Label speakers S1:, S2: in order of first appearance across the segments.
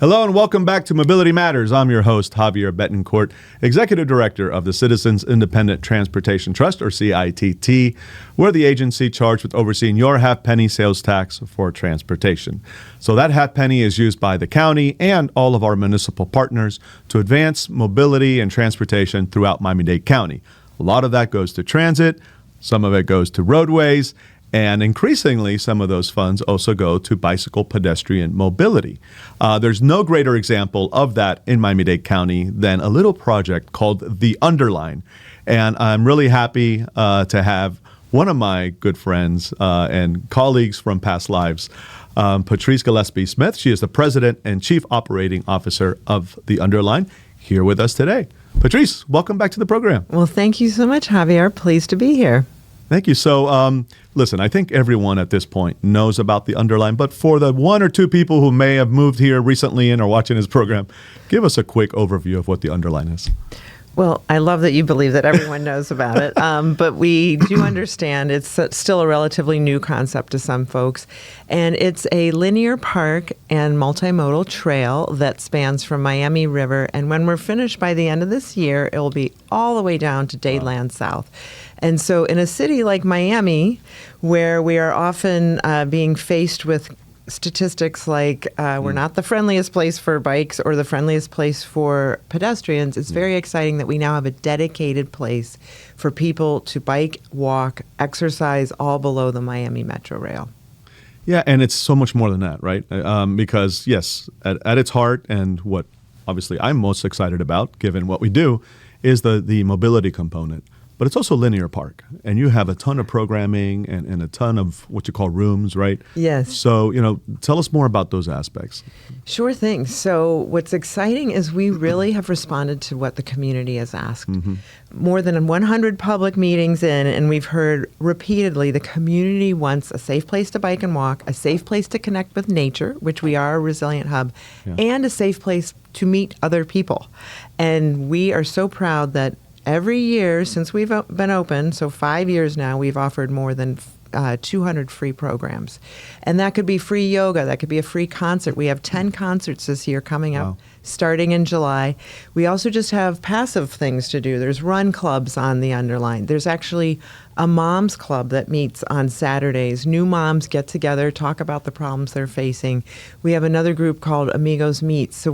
S1: Hello and welcome back to Mobility Matters. I'm your host, Javier Betancourt, Executive Director of the Citizens Independent Transportation Trust, or CITT. We're the agency charged with overseeing your half-penny sales tax for transportation. So that half-penny is used by the county and all of our municipal partners to advance mobility and transportation throughout Miami-Dade County. A lot of that goes to transit, some of it goes to roadways, and increasingly, some of those funds also go to bicycle pedestrian mobility. There's no greater example of that in Miami-Dade County than a little project called the Underline. And I'm really happy to have one of my good friends and colleagues from past lives, Patrice Gillespie Smith. She is the President and Chief Operating Officer of the Underline, here with us today. Patrice, welcome back to the program.
S2: Well, thank you so much, Javier. Pleased to be here.
S1: Thank you. So, listen, I think everyone at this point knows about the Underline, but for the one or two people who may have moved here recently and are watching this program, give us a quick overview of what the Underline is.
S2: Well, I love that you believe that everyone knows about it, but we do understand it's still a relatively new concept to some folks, and it's a linear park and multimodal trail that spans from Miami River, and when we're finished by the end of this year, it will be all the way down to Dadeland South. And so in a city like Miami, where we are often being faced with statistics like we're not the friendliest place for bikes or the friendliest place for pedestrians, it's very exciting that we now have a dedicated place for people to bike, walk, exercise all below the Miami Metro Rail.
S1: Yeah, and it's so much more than that, right? Because, yes, at its heart, and what obviously I'm most excited about, given what we do, is the mobility component. But it's also linear park, and you have a ton of programming and a ton of what you call rooms, right?
S2: Yes.
S1: So, tell us more about those aspects.
S2: Sure thing. So what's exciting is we really have responded to what the community has asked. Mm-hmm. More than 100 public meetings in, and we've heard repeatedly the community wants a safe place to bike and walk, a safe place to connect with nature, which we are a resilient hub, and a safe place to meet other people. And we are so proud that every year since we've been open, so 5 years now, we've offered more than 200 free programs. And that could be free yoga. That could be a free concert. We have 10 concerts this year coming up, starting in July. We also just have passive things to do. There's run clubs on the Underline. There's actually a mom's club that meets on Saturdays. New moms get together, talk about the problems they're facing. We have another group called Amigos Meets. So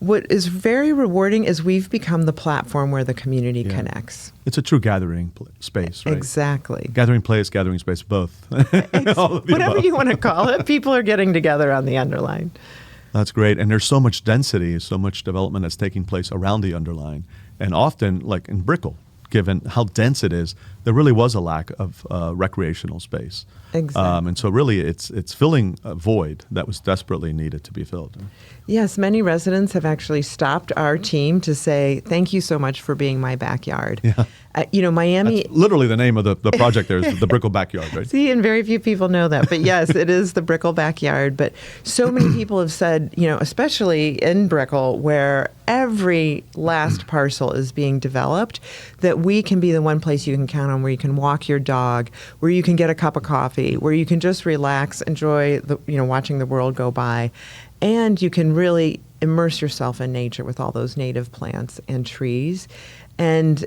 S2: what is very rewarding is we've become the platform where the community connects.
S1: It's a true gathering space, right?
S2: Exactly.
S1: Gathering place, gathering space, both.
S2: Whatever you want to call it, people are getting together on the Underline.
S1: That's great. And there's so much density, so much development that's taking place around the Underline. And often, like in Brickell, given how dense it is, there really was a lack of recreational space.
S2: Exactly.
S1: And so really it's filling a void that was desperately needed to be filled.
S2: Yes, many residents have actually stopped our team to say, thank you so much for being my backyard. Yeah. Miami...
S1: That's literally the name of the project there is the Brickell Backyard, right?
S2: See, and very few people know that. But yes, it is the Brickell Backyard. But so many people have said, especially in Brickell, where every last parcel is being developed, that we can be the one place you can count on where you can walk your dog, where you can get a cup of coffee, where you can just relax, enjoy watching the world go by. And you can really immerse yourself in nature with all those native plants and trees. And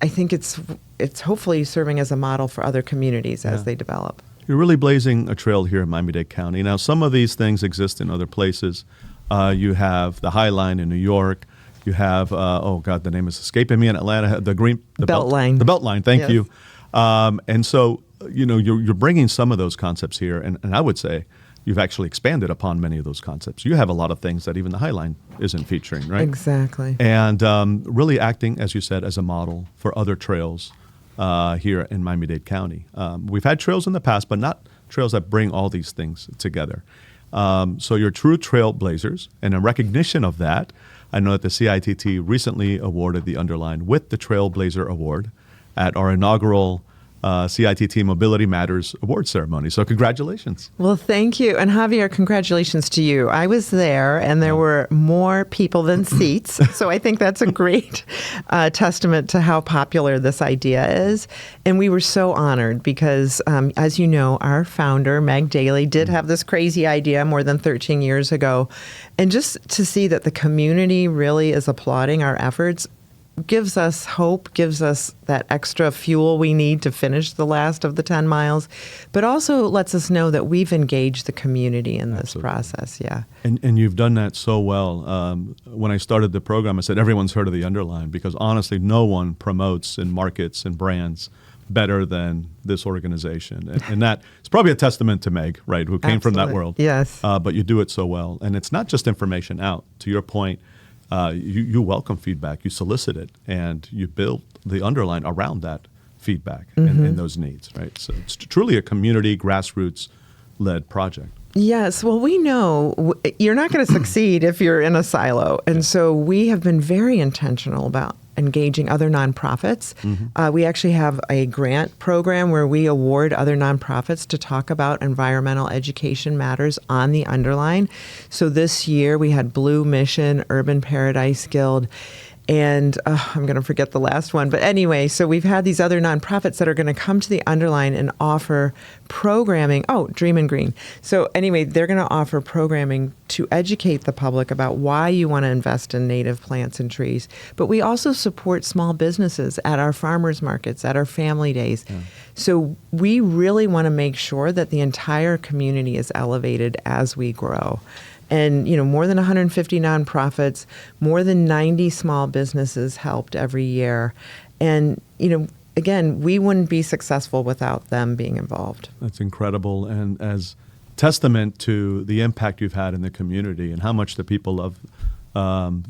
S2: I think it's hopefully serving as a model for other communities as they develop.
S1: You're really blazing a trail here in Miami-Dade County. Now, some of these things exist in other places. You have the High Line in New York. You have, the name is escaping me in Atlanta, the
S2: Beltline.
S1: The Beltline, thank you. And so, you're bringing some of those concepts here, and I would say you've actually expanded upon many of those concepts. You have a lot of things that even the High Line isn't featuring, right?
S2: Exactly.
S1: And really acting, as you said, as a model for other trails here in Miami-Dade County. We've had trails in the past, but not trails that bring all these things together. So you're true trailblazers, and in recognition of that, I know that the CITT recently awarded the Underline with the Trailblazer Award at our inaugural CITT Mobility Matters award ceremony. So congratulations.
S2: Well, thank you. And Javier, congratulations to you. I was there and there were more people than seats. So I think that's a great testament to how popular this idea is. And we were so honored because, as you know, our founder, Meg Daly, did have this crazy idea more than 13 years ago. And just to see that the community really is applauding our efforts gives us hope, gives us that extra fuel we need to finish the last of the 10 miles, but also lets us know that we've engaged the community in this process. Yeah.
S1: And you've done that so well. When I started the program, I said everyone's heard of the Underline because honestly, no one promotes and markets and brands better than this organization. And that is probably a testament to Meg, right, who came from that world.
S2: Yes.
S1: But you do it so well. And it's not just information out. To your point, you welcome feedback, you solicit it, and you build the Underline around that feedback and those needs, right? So it's truly a community, grassroots-led project.
S2: Yes. Well, we know you're not going to succeed if you're in a silo. And so we have been very intentional about engaging other nonprofits. We actually have a grant program where we award other nonprofits to talk about environmental education matters on the Underline. So this year we had Blue Mission, Urban Paradise Guild, and I'm going to forget the last one. But anyway, so we've had these other nonprofits that are going to come to the Underline and offer programming. Oh, Dream and Green. So anyway, they're going to offer programming to educate the public about why you want to invest in native plants and trees. But we also support small businesses at our farmers markets, at our family days. Yeah. So we really want to make sure that the entire community is elevated as we grow. And, more than 150 nonprofits, more than 90 small businesses helped every year. And, again, we wouldn't be successful without them being involved.
S1: That's incredible. And as testament to the impact you've had in the community and how much the people love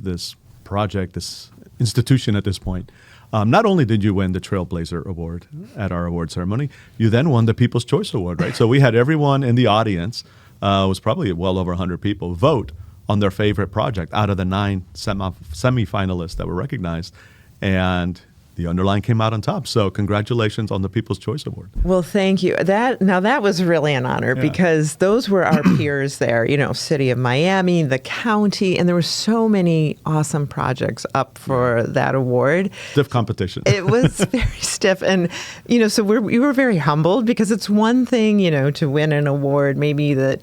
S1: this project, this institution at this point, not only did you win the Trailblazer Award at our award ceremony, you then won the People's Choice Award, right? So we had everyone in the audience, was probably well over 100 people, vote on their favorite project out of the 9 semi-finalists that were recognized. And the Underline came out on top. So congratulations on the People's Choice Award.
S2: Well, thank you. That was really an honor because those were our peers there, City of Miami, the county, and there were so many awesome projects up for that award.
S1: Stiff competition.
S2: It was very stiff. And, so we were very humbled because it's one thing, to win an award, maybe that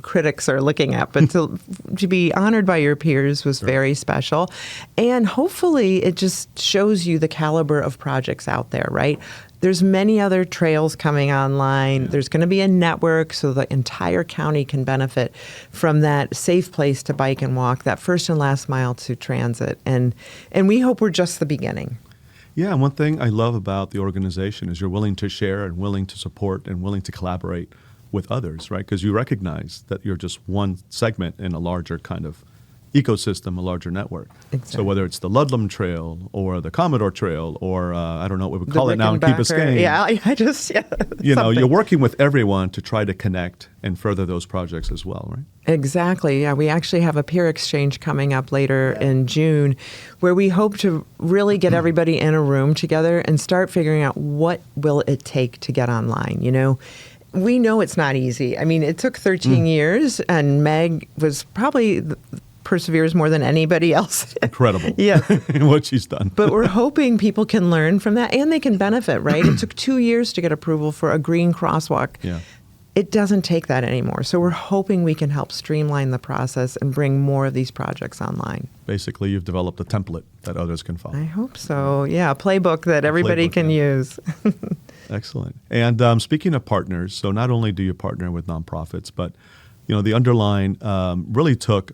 S2: critics are looking at, but to be honored by your peers was very special. And hopefully it just shows you the caliber of projects out there, right? There's many other trails coming online. There's going to be a network so the entire county can benefit from that safe place to bike and walk, that first and last mile to transit. And we hope we're just the beginning.
S1: Yeah, and one thing I love about the organization is you're willing to share and willing to support and willing to collaborate with others, right? Because you recognize that you're just one segment in a larger kind of ecosystem, a larger network.
S2: Exactly.
S1: So whether it's the Ludlam Trail or the Commodore Trail or I don't know what we call it now in Key Biscayne.
S2: Yeah,
S1: you're working with everyone to try to connect and further those projects as well, right?
S2: Exactly. Yeah, we actually have a peer exchange coming up later in June where we hope to really get everybody in a room together and start figuring out what will it take to get online, We know it's not easy. I mean, it took 13 years, and Meg was probably perseveres more than anybody else.
S1: Incredible.
S2: Yeah.
S1: What she's done.
S2: But we're hoping people can learn from that, and they can benefit, right? It took 2 years to get approval for a green crosswalk.
S1: Yeah.
S2: It doesn't take that anymore. So we're hoping we can help streamline the process and bring more of these projects online.
S1: Basically, you've developed a template that others can follow.
S2: I hope so. Yeah, a playbook that everybody can use.
S1: Excellent. And speaking of partners, so not only do you partner with nonprofits, but the Underline really took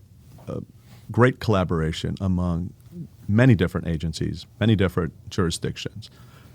S1: great collaboration among many different agencies, many different jurisdictions.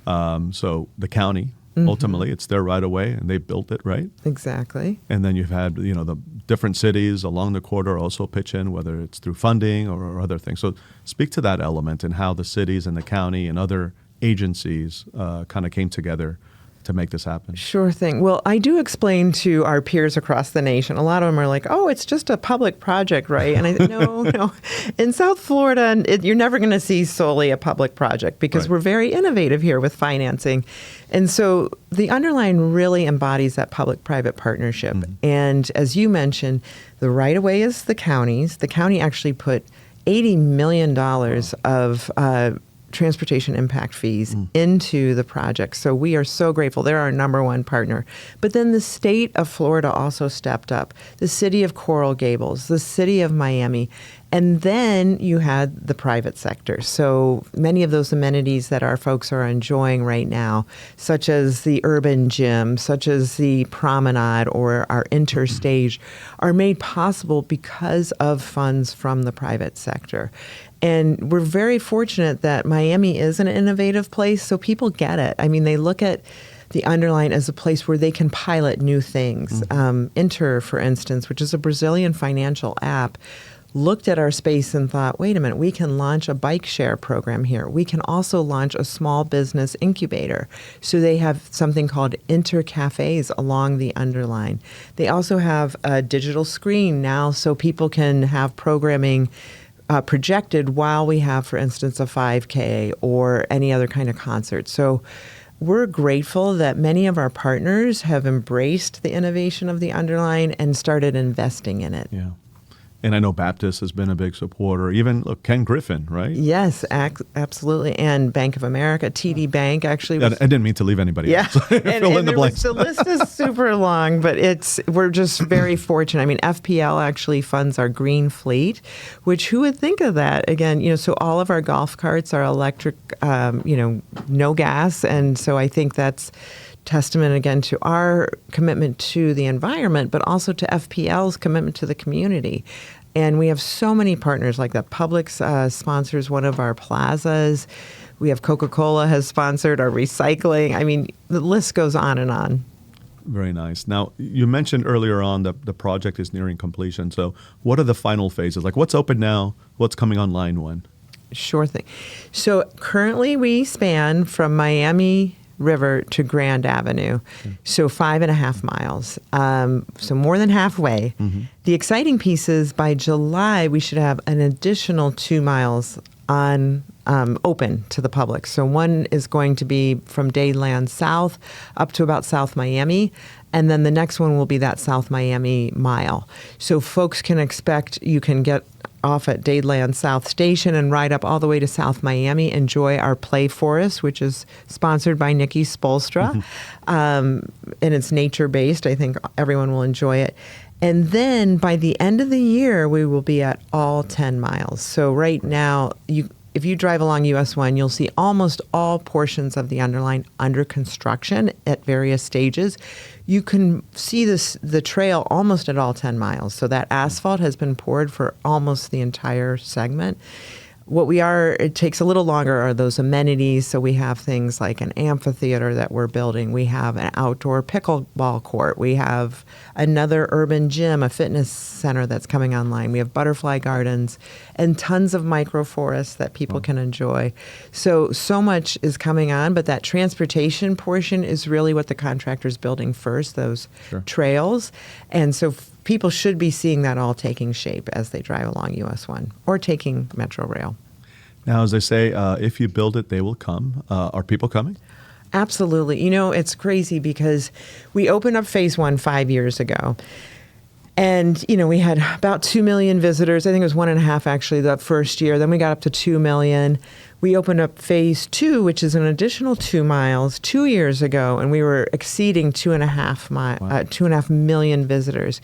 S1: So the county, ultimately, it's their right of way, and they built it, right?
S2: Exactly.
S1: And then you've had the different cities along the corridor also pitch in, whether it's through funding or other things. So speak to that element and how the cities and the county and other agencies kind of came together to make this happen?
S2: Sure thing. Well, I do explain to our peers across the nation. A lot of them are like, "Oh, it's just a public project, right?" And I think, no. In South Florida, you're never going to see solely a public project because we're very innovative here with financing. And so the Underline really embodies that public-private partnership. And as you mentioned, the right-of-way is the county's. The county actually put $80 million of transportation impact fees into the project. So we are so grateful. They're our number one partner. But then the state of Florida also stepped up. The city of Coral Gables, the city of Miami, and then you had the private sector. So many of those amenities that our folks are enjoying right now, such as the urban gym, such as the promenade or our interstage, are made possible because of funds from the private sector. And we're very fortunate that Miami is an innovative place, so people get it. I mean, they look at the Underline as a place where they can pilot new things. Inter, for instance, which is a Brazilian financial app, looked at our space and thought, wait a minute, we can launch a bike share program here. We can also launch a small business incubator. So they have something called Inter Cafes along the Underline. They also have a digital screen now so people can have programming projected while we have, for instance, a 5K or any other kind of concert. So we're grateful that many of our partners have embraced the innovation of the Underline and started investing in it.
S1: Yeah. And I know Baptist has been a big supporter. Even, look, Ken Griffin, right?
S2: Yes, absolutely. And Bank of America, TD Bank actually was...
S1: I didn't mean to leave anybody else. Fill in the blanks.
S2: The list is super long, but we're just very fortunate. I mean, FPL actually funds our green fleet, which who would think of that? Again, so all of our golf carts are electric, no gas. And so I think that's testament again to our commitment to the environment, but also to FPL's commitment to the community. And we have so many partners like that. Publix sponsors one of our plazas. We have Coca-Cola has sponsored our recycling. I mean, the list goes on and on.
S1: Very nice. Now, you mentioned earlier on that the project is nearing completion. So what are the final phases? Like what's open now? What's coming online when?
S2: Sure thing. So currently we span from Miami River to Grand Avenue, so 5.5 miles, so more than halfway. The exciting piece is by July we should have an additional 2 miles on open to the public. So one is going to be from Dadeland South up to about South Miami, and then the next one will be that South Miami mile. So folks can expect you can get off at Dadeland South Station and ride up all the way to South Miami, enjoy our Play Forest, which is sponsored by Nikki Spolstra. And it's nature-based. I think everyone will enjoy it. And then by the end of the year, we will be at all 10 miles. So right now, if you drive along US 1, you'll see almost all portions of the Underline under construction at various stages. You can see the trail almost at all 10 miles. So that asphalt has been poured for almost the entire segment. It takes a little longer are those amenities. So we have things like an amphitheater that we're building. We have an outdoor pickleball court. We have another urban gym, a fitness center that's coming online. We have butterfly gardens and tons of microforests that people can enjoy. So much is coming on, but that transportation portion is really what the contractor's building first, those trails. And so people should be seeing that all taking shape as they drive along US 1 or taking Metro Rail.
S1: Now, as they say, if you build it, they will come. Are people coming?
S2: Absolutely. It's crazy because we opened up phase 1 5 years ago. And, we had about 2 million visitors. I think it was 1.5 actually the first year. Then we got up to 2 million. We opened up phase 2, which is an additional 2 miles 2 years ago, and we were exceeding 2.5 million visitors.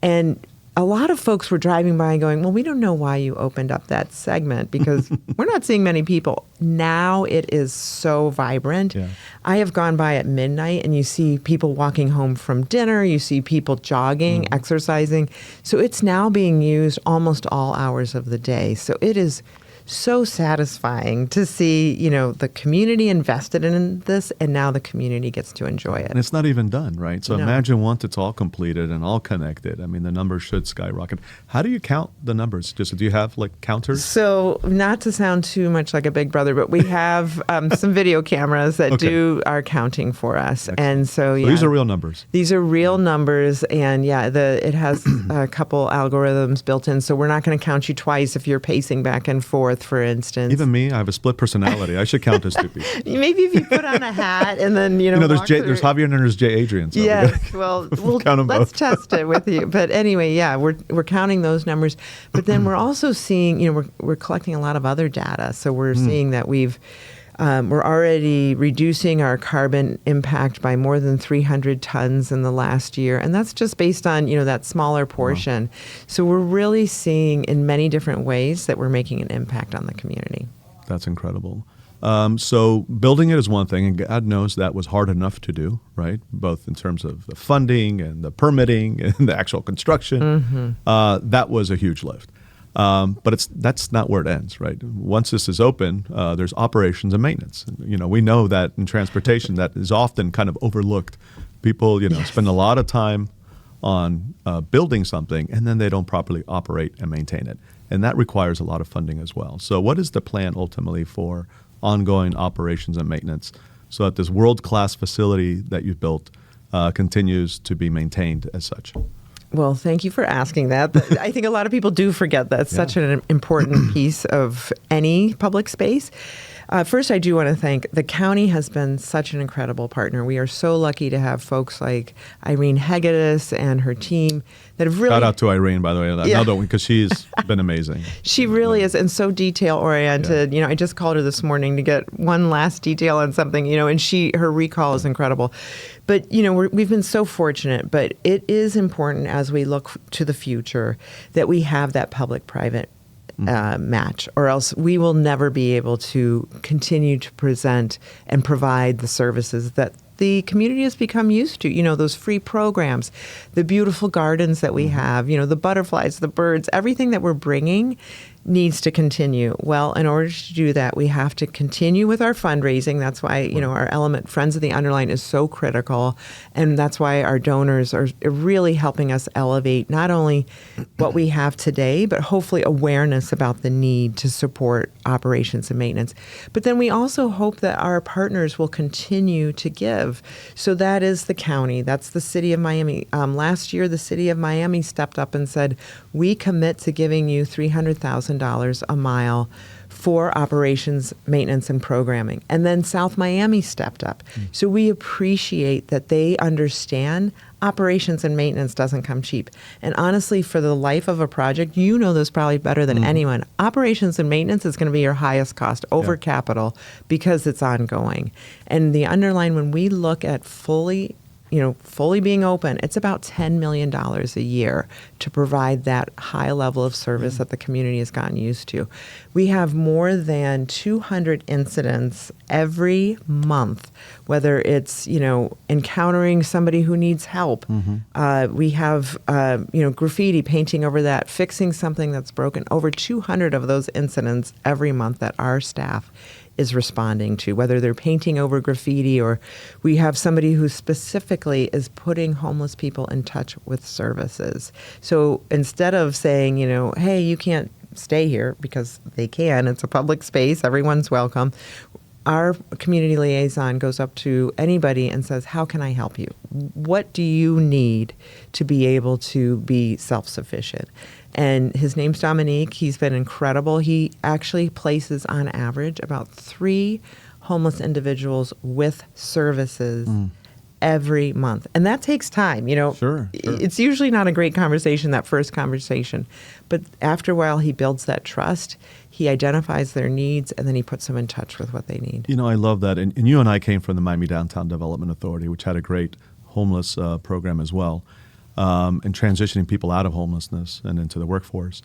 S2: And a lot of folks were driving by and going, well, we don't know why you opened up that segment because we're not seeing many people. Now it is so vibrant. Yeah. I have gone by at midnight and you see people walking home from dinner. You see people jogging, exercising. So it's now being used almost all hours of the day. So it is so satisfying to see, the community invested in this, and now the community gets to enjoy it.
S1: And it's not even done, right? So
S2: No.
S1: imagine once it's all completed and all connected. I mean, the numbers should skyrocket. How do you count the numbers? Do you have like counters?
S2: So, not to sound too much like a big brother, but we have some video cameras that do our counting for us.
S1: Excellent.
S2: And so
S1: These are real numbers.
S2: These are real numbers, and it has a couple algorithms built in, so we're not going to count you twice if you're pacing back and forth, for instance.
S1: Even me, I have a split personality. I should count as two people.
S2: Maybe if you put on a hat and then,
S1: there's
S2: walk
S1: there's
S2: through.
S1: Javier and there's Jay Adrian. So
S2: Yes, well,
S1: count 'em
S2: let's
S1: both.
S2: test it with you. But anyway, we're counting those numbers. But then we're also seeing, we're collecting a lot of other data. So we're seeing that we're already reducing our carbon impact by more than 300 tons in the last year. And that's just based on, that smaller portion. Wow. So we're really seeing in many different ways that we're making an impact on the community.
S1: That's incredible. So building it is one thing, and God knows that was hard enough to do, right? Both in terms of the funding and the permitting and the actual construction. That was a huge lift. But that's not where it ends, right? Once this is open, there's operations and maintenance. We know that in transportation that is often kind of overlooked. People, spend a lot of time on building something, and then they don't properly operate and maintain it. And that requires a lot of funding as well. So what is the plan ultimately for ongoing operations and maintenance so that this world-class facility that you've built continues to be maintained as such?
S2: Well, thank you for asking that. I think a lot of people do forget that. It's such an important piece of any public space. First, I do want to thank the county has been such an incredible partner. We are so lucky to have folks like Irene Hegedus and her team that have really...
S1: Shout out to Irene, by the way, another one, because she's been amazing.
S2: She really is, and so detail-oriented.
S1: Yeah.
S2: I just called her this morning to get one last detail on something, and her recall is incredible. But, we've been so fortunate, but it is important as we look to the future that we have that public-private match, or else we will never be able to continue to present and provide the services that the community has become used to. Those free programs, the beautiful gardens that we have, the butterflies, the birds, everything that we're bringing needs to continue. Well, in order to do that, we have to continue with our fundraising. That's why, our element, Friends of the Underline, is so critical. And that's why our donors are really helping us elevate not only what we have today, but hopefully awareness about the need to support operations and maintenance. But then we also hope that our partners will continue to give. So that is the county. That's the city of Miami. Last year, the city of Miami stepped up and said, we commit to giving you $300,000 a mile for operations, maintenance, and programming. And then South Miami stepped up. So we appreciate that they understand operations and maintenance doesn't come cheap. And honestly, for the life of a project, this probably better than anyone. Operations and maintenance is going to be your highest cost over capital because it's ongoing. And the Underline, when we look at fully being open, it's about $10 million a year to provide that high level of service that the community has gotten used to. We have more than 200 incidents every month, whether it's, encountering somebody who needs help. We have, graffiti, painting over that, fixing something that's broken. Over 200 of those incidents every month that our staff is responding to, whether they're painting over graffiti or we have somebody who specifically is putting homeless people in touch with services. So instead of saying, hey, you can't stay here, because they can, it's a public space, everyone's welcome, our community liaison goes up to anybody and says, how can I help you? What do you need to be able to be self-sufficient? And his name's Dominique. He's been incredible. He actually places on average about 3 homeless individuals with services every month. And that takes time.
S1: Sure.
S2: It's usually not a great conversation, that first conversation. But after a while, he builds that trust. He identifies their needs, and then he puts them in touch with what they need.
S1: I love that. And you and I came from the Miami Downtown Development Authority, which had a great homeless program as well, and transitioning people out of homelessness and into the workforce.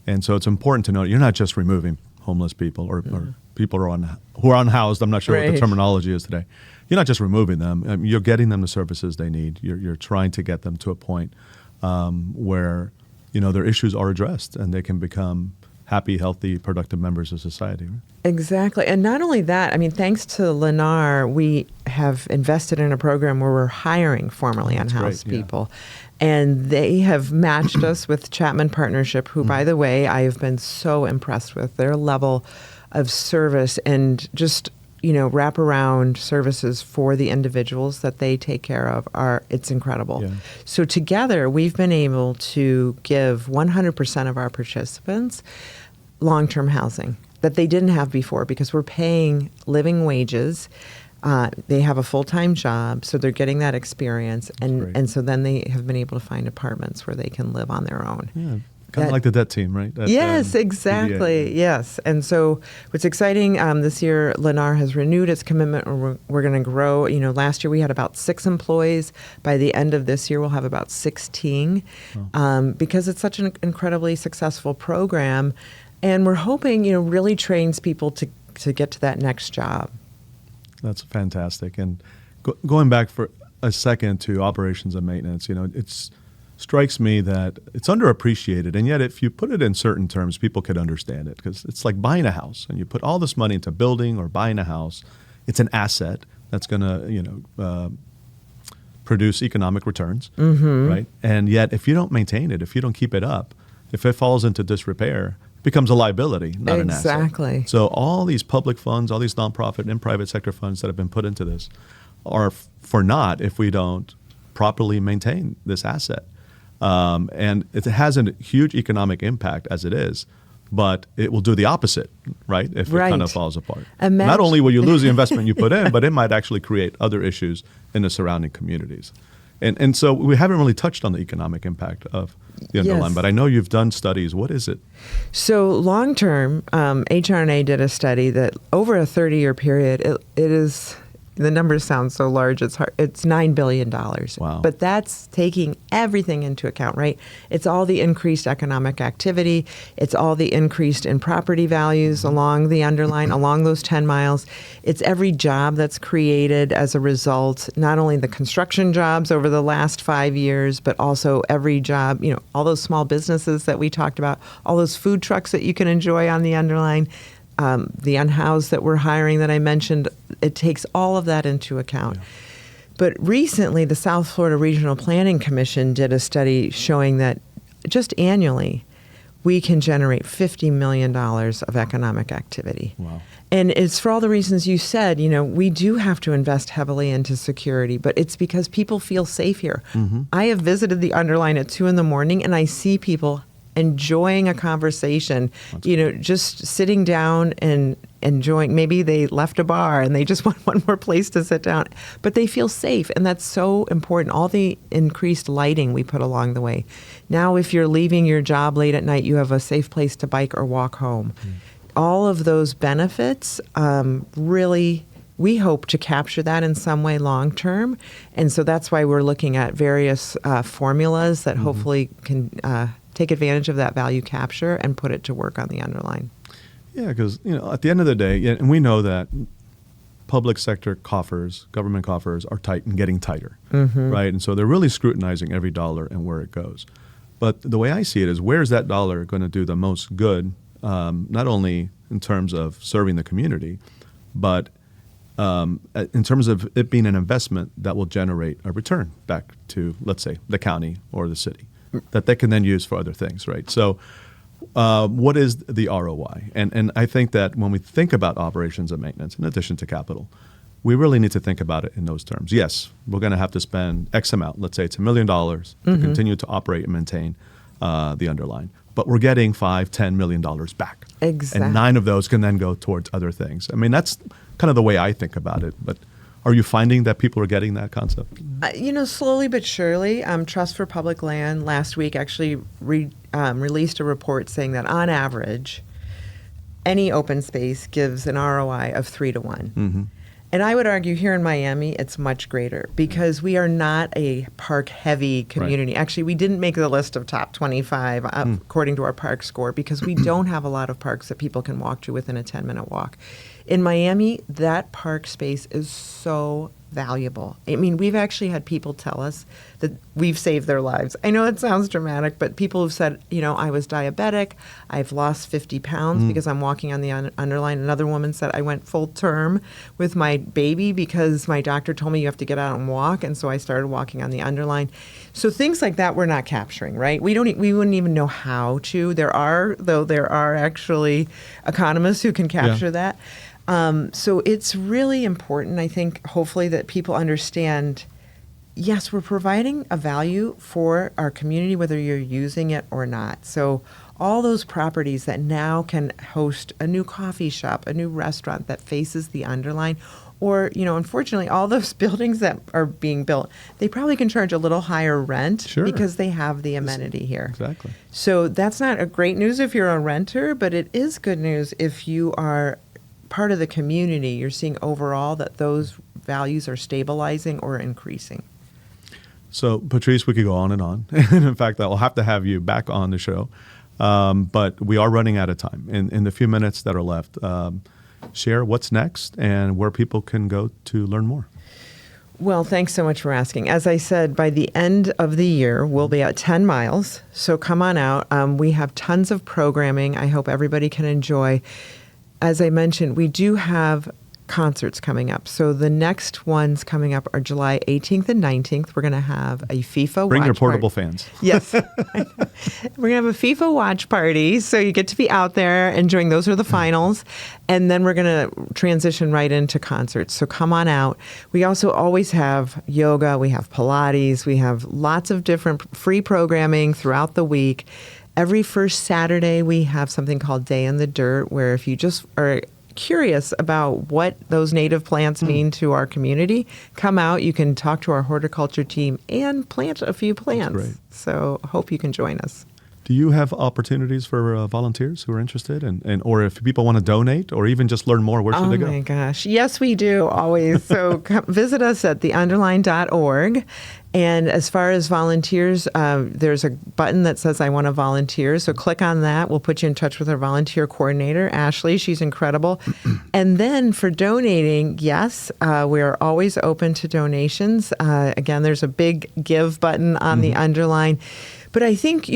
S1: And so it's important to know you're not just removing homeless people or people who are unhoused. I'm not sure what the terminology is today. You're not just removing them. You're getting them the services they need. You're trying to get them to a point where their issues are addressed and they can become happy, healthy, productive members of society. Right?
S2: Exactly. And not only that, I mean, thanks to Lennar, we have invested in a program where we're hiring formerly unhoused people. And they have matched us with Chapman Partnership, who, by the way, I have been so impressed with their level of service and just, wraparound services for the individuals that they take care of it's incredible. Yeah. So together, we've been able to give 100% of our participants long-term housing that they didn't have before because we're paying living wages. They have a full-time job, so they're getting that experience. And so then they have been able to find apartments where they can live on their own.
S1: Yeah. Kind of like the debt team, right?
S2: Yes, exactly. Yes. And so what's exciting this year, Lennar has renewed its commitment. We're going to grow. Last year we had about 6 employees. By the end of this year, we'll have about 16 because it's such an incredibly successful program. And we're hoping, really trains people to get to that next job.
S1: That's fantastic. And going back for a second to operations and maintenance, it's strikes me that it's underappreciated, and yet if you put it in certain terms, people could understand it because it's like buying a house, and you put all this money into building or buying a house. It's an asset that's going to, produce economic returns, right? And yet, if you don't maintain it, if you don't keep it up, if it falls into disrepair, it becomes a liability, not an asset.
S2: Exactly.
S1: So all these public funds, all these nonprofit and private sector funds that have been put into this are for naught if we don't properly maintain this asset. And it has a huge economic impact as it is, but it will do the opposite, right? If it kind of falls apart. Not only will you lose the investment you put in, but it might actually create other issues in the surrounding communities. And so we haven't really touched on the economic impact of the Underline, but I know you've done studies. What is it?
S2: So long term, HRNA did a study that over a 30-year period, it is... The numbers sound so large, it's hard. It's $9 billion.
S1: Wow.
S2: But that's taking everything into account, right? It's all the increased economic activity. It's all the increased in property values along the Underline, along those 10 miles. It's every job that's created as a result, not only the construction jobs over the last 5 years, but also every job, all those small businesses that we talked about, all those food trucks that you can enjoy on the Underline. The unhoused that we're hiring that I mentioned, it takes all of that into account. Yeah. But recently, the South Florida Regional Planning Commission did a study showing that just annually, we can generate $50 million of economic activity.
S1: Wow.
S2: And it's for all the reasons you said, we do have to invest heavily into security, but it's because people feel safe here. I have visited the Underline at 2 a.m, and I see people enjoying a conversation, just sitting down and enjoying. Maybe they left a bar and they just want one more place to sit down, but they feel safe. And that's so important. All the increased lighting we put along the way. Now, if you're leaving your job late at night, you have a safe place to bike or walk home. All of those benefits really, we hope to capture that in some way long term. And so that's why we're looking at various formulas that hopefully can take advantage of that value capture and put it to work on the Underline.
S1: Yeah, because at the end of the day, and we know that public sector coffers, government coffers, are tight and getting tighter, right? And so they're really scrutinizing every dollar and where it goes. But the way I see it is, where's that dollar going to do the most good, not only in terms of serving the community, but in terms of it being an investment that will generate a return back to, let's say, the county or the city, that they can then use for other things, right? So what is the ROI? And I think that when we think about operations and maintenance, in addition to capital, we really need to think about it in those terms. Yes, we're going to have to spend X amount. Let's say it's $1 million to continue to operate and maintain the Underline. But we're getting $5-10 million back.
S2: Exactly.
S1: And 9 of those can then go towards other things. I mean, that's kind of the way I think about it. But are you finding that people are getting that concept?
S2: Slowly but surely. Trust for Public Land last week actually released a report saying that on average, any open space gives an ROI of 3 to 1. And I would argue here in Miami, it's much greater because we are not a park-heavy community. Right. Actually, we didn't make the list of top 25 according to our park score because we don't have a lot of parks that people can walk to within a 10-minute walk. In Miami, that park space is so valuable. I mean, we've actually had people tell us that we've saved their lives. I know it sounds dramatic, but people have said, I was diabetic, I've lost 50 pounds because I'm walking on the Underline. Another woman said, I went full term with my baby because my doctor told me you have to get out and walk, and so I started walking on the Underline. So things like that we're not capturing, right? We wouldn't even know how to. There are actually economists who can capture that. So it's really important, I think, hopefully, that people understand, yes, we're providing a value for our community, whether you're using it or not. So all those properties that now can host a new coffee shop, a new restaurant that faces the Underline, or, unfortunately, all those buildings that are being built, they probably can charge a little higher rent because they have the amenity here.
S1: Exactly.
S2: So that's not a great news if you're a renter, but it is good news if you are part of the community. You're seeing overall that those values are stabilizing or increasing.
S1: So, Patrice, we could go on and on. And in fact, I'll have to have you back on the show. But we are running out of time. In the few minutes that are left, share what's next and where people can go to learn more.
S2: Well, thanks so much for asking. As I said, by the end of the year, we'll be at 10 miles. So come on out. We have tons of programming I hope everybody can enjoy. As I mentioned, we do have concerts coming up. So the next ones coming up are July 18th and 19th. We're going to have a FIFA
S1: Bring
S2: watch
S1: your portable
S2: party.
S1: fans.
S2: Yes. We're going to have a FIFA watch party. So you get to be out there enjoying. Those are the finals. And then we're going to transition right into concerts. So come on out. We also always have yoga. We have Pilates. We have lots of different free programming throughout the week. Every first Saturday, we have something called Day in the Dirt, where if you just are curious about what those native plants mean to our community, come out. You can talk to our horticulture team and plant a few plants.
S1: That's great.
S2: So hope you can join us.
S1: Do you have opportunities for volunteers who are interested? And or if people want to donate or even just learn more, where should they go?
S2: Oh, my gosh. Yes, we do, always. So come visit us at theunderline.org. And as far as volunteers, there's a button that says, I want to volunteer. So click on that. We'll put you in touch with our volunteer coordinator, Ashley. She's incredible. And then for donating, yes, we are always open to donations. Again, there's a big give button on the Underline. But I think,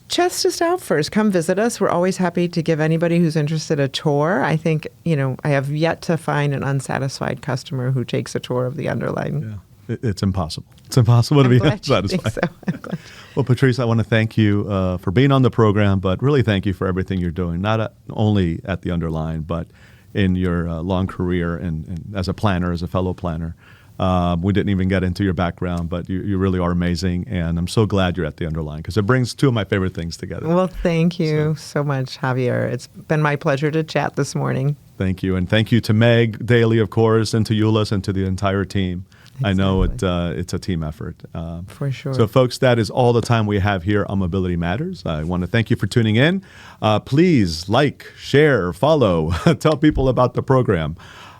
S2: test us out first. Come visit us. We're always happy to give anybody who's interested a tour. I think, I have yet to find an unsatisfied customer who takes a tour of the Underline.
S1: Yeah, it's impossible. It's impossible to be satisfied.
S2: So. I'm glad.
S1: Well, Patrice, I want to thank you for being on the program, but really thank you for everything you're doing, not only at the Underline, but in your long career and as a planner, as a fellow planner. We didn't even get into your background, but you really are amazing, and I'm so glad you're at the Underline because it brings two of my favorite things together.
S2: Well, thank you so much, Javier. It's been my pleasure to chat this morning.
S1: Thank you, and thank you to Meg Daly, of course, and to Euless and to the entire team. Exactly. I know it's a team effort.
S2: For sure.
S1: So, folks, that is all the time we have here on Mobility Matters. I want to thank you for tuning in. Please like, share, follow, tell people about the program.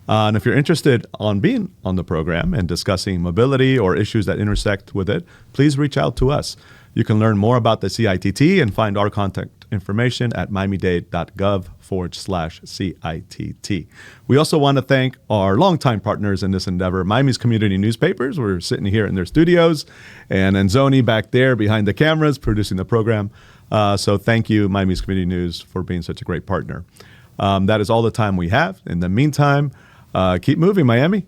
S1: And if you're interested on being on the program and discussing mobility or issues that intersect with it, please reach out to us. You can learn more about the CITT and find our contact information at miamidade.gov/CITT. We also want to thank our longtime partners in this endeavor, Miami's community newspapers. We're sitting here in their studios, and Anzoni back there behind the cameras producing the program. So thank you, Miami's Community News, for being such a great partner. That is all the time we have. In the meantime, keep moving, Miami.